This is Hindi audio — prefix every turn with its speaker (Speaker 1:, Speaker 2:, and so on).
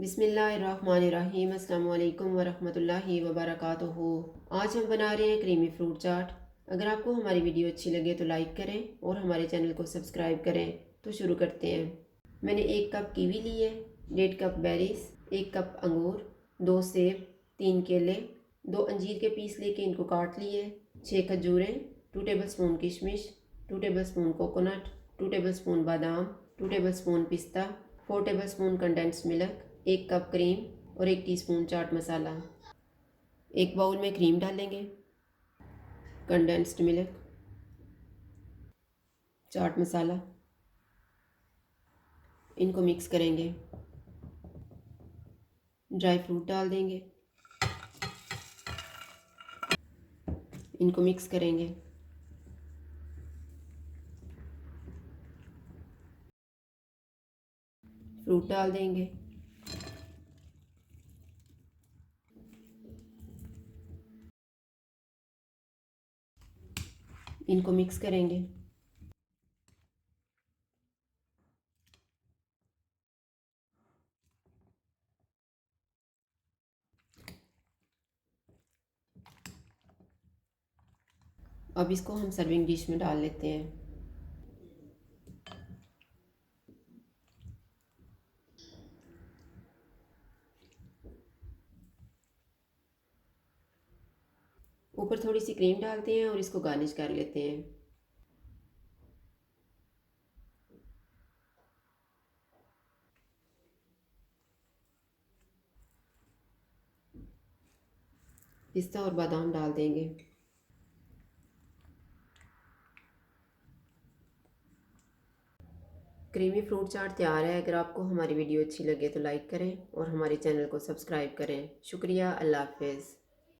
Speaker 1: बिस्मिल्लाहिर्रहमानिर्रहीम। अस्सलाम वालेकुम वरहमतुल्लाहि वबरकातुहू। आज हम बना रहे हैं क्रीमी फ्रूट चाट। अगर आपको हमारी वीडियो अच्छी लगे तो लाइक करें और हमारे चैनल को सब्सक्राइब करें। तो शुरू करते हैं। मैंने 1 कप कीवी ली है, 1.5 कप बेरीज, 1 कप अंगूर, 2 सेब, 3 केले, 2 अंजीर के पीस लेके इनको काट लिए, 6 खजूरें, 2 टेबलस्पून किशमिश, 2 टेबलस्पून कोकोनट, 2 टेबलस्पून बादाम, 2 टेबलस्पून पिस्ता, 4 tablespoon condensed milk, 1 cup cream और 1 टीस्पून चाट मसाला। एक बाउल में क्रीम डालेंगे, कंडेंस्ड मिल्क, चाट मसाला, इनको मिक्स करेंगे। ड्राई फ्रूट डाल देंगे, इनको मिक्स करेंगे। फ्रूट डाल देंगे, इनको मिक्स करेंगे। अब इसको हम सर्विंग डिश में डाल लेते हैं। ऊपर थोड़ी सी क्रीम डालते हैं और इसको गार्निश कर लेते हैं। पिस्ता और बादाम डाल देंगे। क्रीमी फ्रूट चाट तैयार है। अगर आपको हमारी वीडियो अच्छी लगे तो लाइक करें और हमारे चैनल को सब्सक्राइब करें। शुक्रिया। अल्लाह हाफ़िज़।